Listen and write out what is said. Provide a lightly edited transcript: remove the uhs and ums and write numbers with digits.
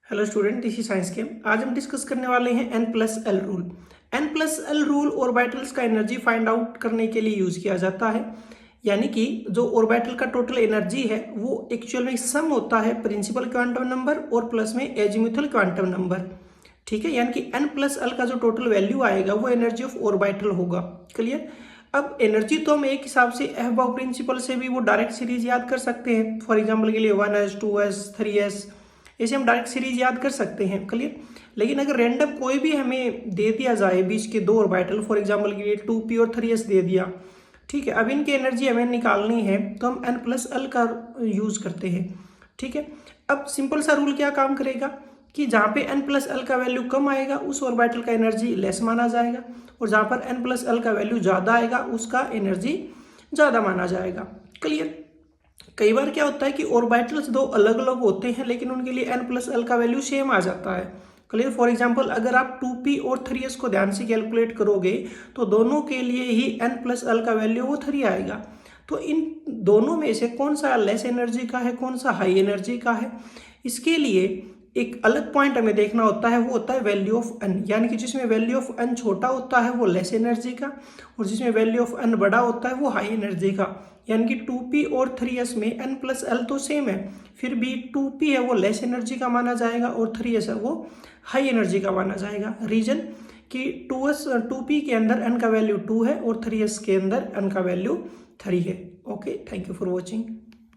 Hello student, this is science game. आज हम discuss करने वाले हैं N+L rule. N+L rule orbitals का एनर्जी फाइंड आउट करने के लिए यूज किया जाता है। यानी कि जो ऑर्बिटल का टोटल एनर्जी है वो एक्चुअल में सम होता है प्रिंसिपल क्वांटम नंबर और प्लस में एजीमुथल क्वांटम नंबर। ठीक है, यानी कि N+L का जो टोटल वैल्यू आएगा वो एनर्जी ऑफ ऑर्बिटल होगा। क्लियर। अब एनर्जी तो हम एक हिसाब से अबव प्रिंसिपल से भी वो डायरेक्ट सीरीज याद कर सकते हैं। फॉर एग्जाम्पल के लिए 1s 2s 3s ऐसे हम डायरेक्ट सीरीज याद कर सकते हैं। क्लियर। लेकिन अगर रैंडम कोई भी हमें दे दिया जाए बीच के दो ऑर्बिटल, फॉर एग्जांपल के लिए 2p और 3s दे दिया, ठीक है, अब इनकी एनर्जी हमें निकालनी है तो हम N+L का यूज करते हैं। ठीक है। अब सिंपल सा रूल क्या काम करेगा कि जहाँ पे N+L का वैल्यू कम आएगा उस ऑर्बिटल का एनर्जी लेस माना जाएगा, और जहाँ पर N+L का वैल्यू ज़्यादा आएगा उसका एनर्जी ज़्यादा माना जाएगा। क्लियर। कई बार क्या होता है कि ऑर्बिटल्स दो अलग अलग होते हैं लेकिन उनके लिए N+L का वैल्यू सेम आ जाता है। क्लियर। फॉर एग्जांपल अगर आप 2p और 3s को ध्यान से कैलकुलेट करोगे तो दोनों के लिए ही N+L का वैल्यू वो 3 आएगा। तो इन दोनों में से कौन सा लेस एनर्जी का है, कौन सा हाई एनर्जी का है, इसके लिए एक अलग पॉइंट हमें देखना होता है, वो होता है वैल्यू ऑफ n। यानी कि जिसमें वैल्यू ऑफ n छोटा होता है वो लेस एनर्जी का, और जिसमें वैल्यू ऑफ n बड़ा होता है वो हाई एनर्जी का। यानी कि 2p और 3s में N+L तो सेम है, फिर भी 2p है वो लेस एनर्जी का माना जाएगा और 3s है वो हाई एनर्जी का माना जाएगा। रीजन कि 2p के अंदर n का वैल्यू 2 है और 3s के अंदर n का वैल्यू 3 है। Okay, thank you for watching.